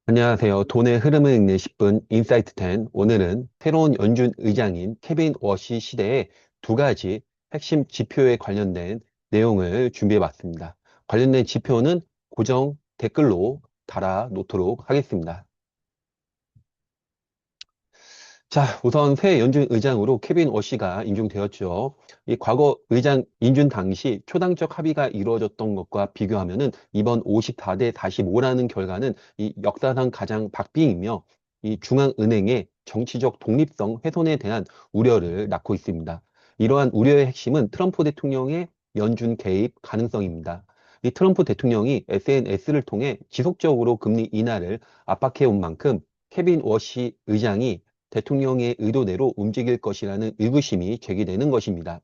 안녕하세요. 돈의 흐름을 읽는 10분 인사이트 10. 오늘은 새로운 연준 의장인 케빈 워시 시대의 두 가지 핵심 지표에 관련된 내용을 준비해 봤습니다. 관련된 지표는 고정 댓글로 달아 놓도록 하겠습니다. 자, 우선 새 연준 의장으로 케빈 워시가 임종되었죠. 이 과거 의장 인준 당시 초당적 합의가 이루어졌던 것과 비교하면은 이번 54대 45라는 결과는 이 역사상 가장 박빙이며 이 중앙은행의 정치적 독립성 훼손에 대한 우려를 낳고 있습니다. 이러한 우려의 핵심은 트럼프 대통령의 연준 개입 가능성입니다. 이 트럼프 대통령이 SNS를 통해 지속적으로 금리 인하를 압박해 온 만큼 케빈 워시 의장이 대통령의 의도대로 움직일 것이라는 의구심이 제기되는 것입니다.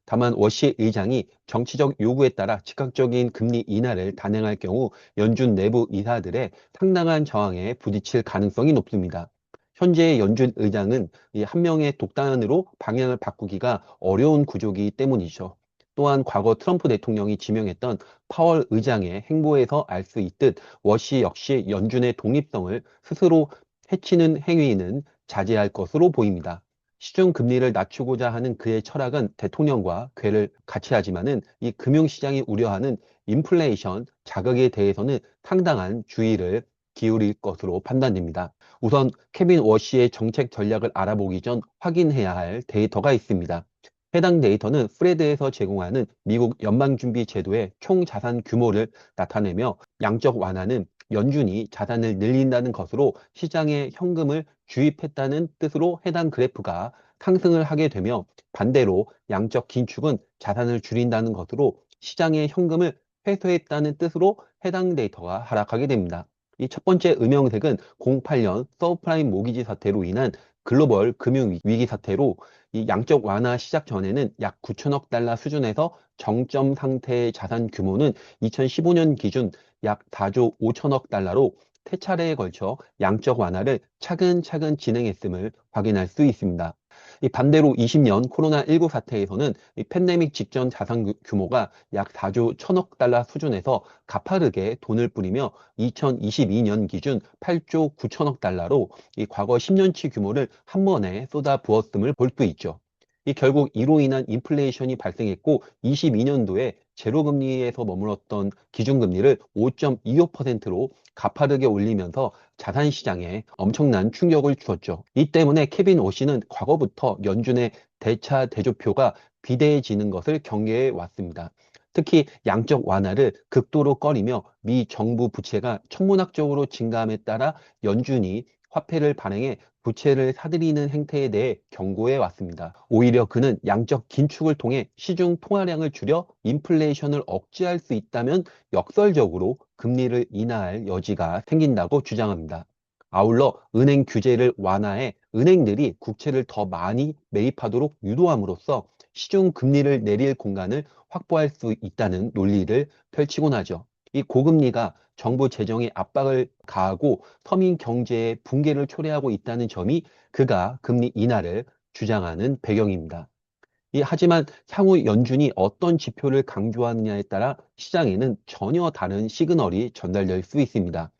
다만 워시 의장이 정치적 요구에 따라 즉각적인 금리 인하를 단행할 경우 연준 내부 이사들의 상당한 저항에 부딪힐 가능성이 높습니다. 현재의 연준 의장은 이 한 명의 독단으로 방향을 바꾸기가 어려운 구조이기 때문이죠. 또한 과거 트럼프 대통령이 지명했던 파월 의장의 행보에서 알 수 있듯 워시 역시 연준의 독립성을 스스로 해치는 행위는 자제할 것으로 보입니다. 시중 금리를 낮추고자 하는 그의 철학은 대통령과 궤를 같이 하지만은 이 금융시장이 우려하는 인플레이션 자극에 대해서는 상당한 주의를 기울일 것으로 판단됩니다. 우선 케빈 워시의 정책 전략을 알아보기 전 확인해야 할 데이터가 있습니다. 해당 데이터는 프레드에서 제공하는 미국 연방준비제도의 총 자산 규모를 나타내며 양적 완화는 연준이 자산을 늘린다는 것으로 시장에 현금을 주입했다는 뜻으로 해당 그래프가 상승을 하게 되며 반대로 양적 긴축은 자산을 줄인다는 것으로 시장에 현금을 회수했다는 뜻으로 해당 데이터가 하락하게 됩니다. 이 첫 번째 음영색은 08년 서브프라임 모기지 사태로 인한 글로벌 금융 위기 사태로 이 양적 완화 시작 전에는 약 9천억 달러 수준에서 정점 상태의 자산 규모는 2015년 기준 약 4조 5천억 달러로 세 차례에 걸쳐 양적 완화를 차근차근 진행했음을 확인할 수 있습니다. 이 반대로 20년 코로나19 사태에서는 이 팬데믹 직전 자산 규모가 약 4조 1천억 달러 수준에서 가파르게 돈을 뿌리며 2022년 기준 8조 9천억 달러로 이 과거 10년치 규모를 한 번에 쏟아 부었음을 볼 수 있죠. 이 결국 이로 인한 인플레이션이 발생했고 22년도에 제로금리에서 머물렀던 기준금리를 5.25%로 가파르게 올리면서 자산시장에 엄청난 충격을 주었죠. 이 때문에 케빈 워시는 과거부터 연준의 대차 대조표가 비대해지는 것을 경계해 왔습니다. 특히 양적 완화를 극도로 꺼리며 미 정부 부채가 천문학적으로 증가함에 따라 연준이 화폐를 발행해 부채를 사들이는 행태에 대해 경고해 왔습니다. 오히려 그는 양적 긴축을 통해 시중 통화량을 줄여 인플레이션을 억제할 수 있다면 역설적으로 금리를 인하할 여지가 생긴다고 주장합니다. 아울러 은행 규제를 완화해 은행들이 국채를 더 많이 매입하도록 유도함으로써 시중 금리를 내릴 공간을 확보할 수 있다는 논리를 펼치곤 하죠. 이 고금리가 정부 재정에 압박을 가하고 서민 경제의 붕괴를 초래하고 있다는 점이 그가 금리 인하를 주장하는 배경입니다. 하지만 향후 연준이 어떤 지표를 강조하느냐에 따라 시장에는 전혀 다른 시그널이 전달될 수 있습니다.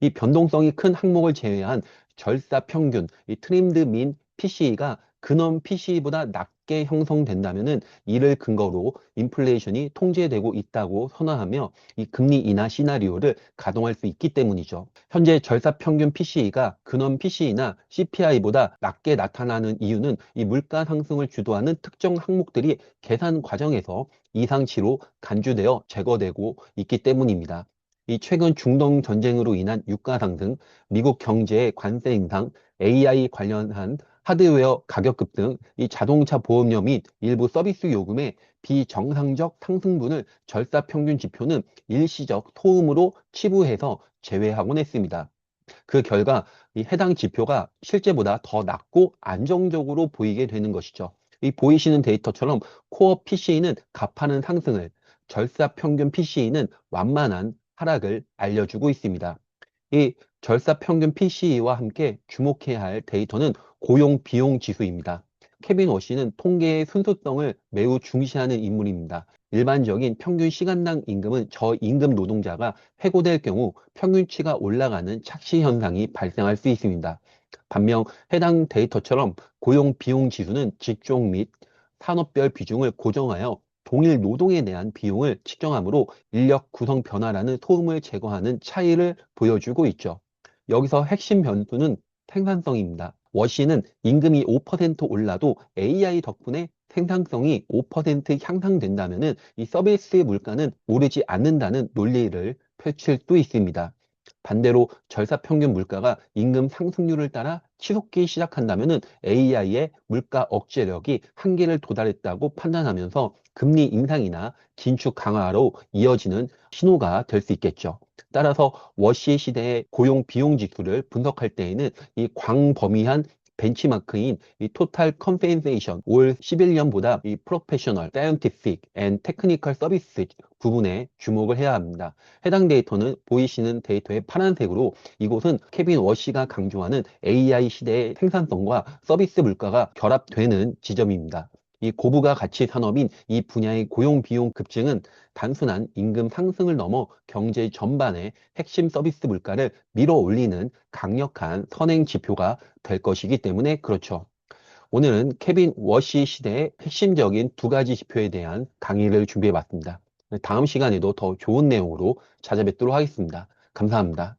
이 변동성이 큰 항목을 제외한 절사 평균, 이 트림드 민 PCE가 근원 PCE보다 낮게 형성된다면은 이를 근거로 인플레이션이 통제되고 있다고 선언하며 이 금리 인하 시나리오를 가동할 수 있기 때문이죠. 현재 절사 평균 PCE가 근원 PCE나 CPI보다 낮게 나타나는 이유는 이 물가 상승을 주도하는 특정 항목들이 계산 과정에서 이상치로 간주되어 제거되고 있기 때문입니다. 이 최근 중동 전쟁으로 인한 유가 상승, 미국 경제의 관세 인상, AI 관련한 하드웨어 가격 급등, 이 자동차 보험료 및 일부 서비스 요금의 비정상적 상승분을 절사 평균 지표는 일시적 소음으로 치부해서 제외하곤 했습니다. 그 결과 이 해당 지표가 실제보다 더 낮고 안정적으로 보이게 되는 것이죠. 이 보이시는 데이터처럼 코어 PCE는 가파른 상승을, 절사 평균 PCE는 완만한 하락을 알려주고 있습니다. 이 절사 평균 PCE와 함께 주목해야 할 데이터는 고용 비용 지수입니다. 케빈 워시는 통계의 순수성을 매우 중시하는 인물입니다. 일반적인 평균 시간당 임금은 저임금 노동자가 해고될 경우 평균치가 올라가는 착시 현상이 발생할 수 있습니다. 반면 해당 데이터처럼 고용 비용 지수는 직종 및 산업별 비중을 고정하여 동일 노동에 대한 비용을 측정하므로 인력 구성 변화라는 소음을 제거하는 차이를 보여주고 있죠. 여기서 핵심 변수는 생산성입니다. 워시는 임금이 5% 올라도 AI 덕분에 생산성이 5% 향상된다면 이 서비스 물가는 오르지 않는다는 논리를 펼칠 수 있습니다. 반대로 절사평균 물가가 임금 상승률을 따라 치솟기 시작한다면 AI의 물가 억제력이 한계를 도달했다고 판단하면서 금리 인상이나 긴축 강화로 이어지는 신호가 될 수 있겠죠. 따라서 워시 시대의 고용 비용 지수를 분석할 때에는 이 광범위한 벤치마크인 이 토탈 컴펜세이션 올 11년보다 이 프로페셔널, 사이언티픽 앤 테크니컬 서비스 부분에 주목을 해야 합니다. 해당 데이터는 보이시는 데이터의 파란색으로 이곳은 케빈 워시가 강조하는 AI 시대의 생산성과 서비스 물가가 결합되는 지점입니다. 이 고부가 가치 산업인 이 분야의 고용 비용 급증은 단순한 임금 상승을 넘어 경제 전반의 핵심 서비스 물가를 밀어 올리는 강력한 선행 지표가 될 것이기 때문에 그렇죠. 오늘은 케빈 워시 시대의 핵심적인 두 가지 지표에 대한 강의를 준비해 봤습니다. 다음 시간에도 더 좋은 내용으로 찾아뵙도록 하겠습니다. 감사합니다.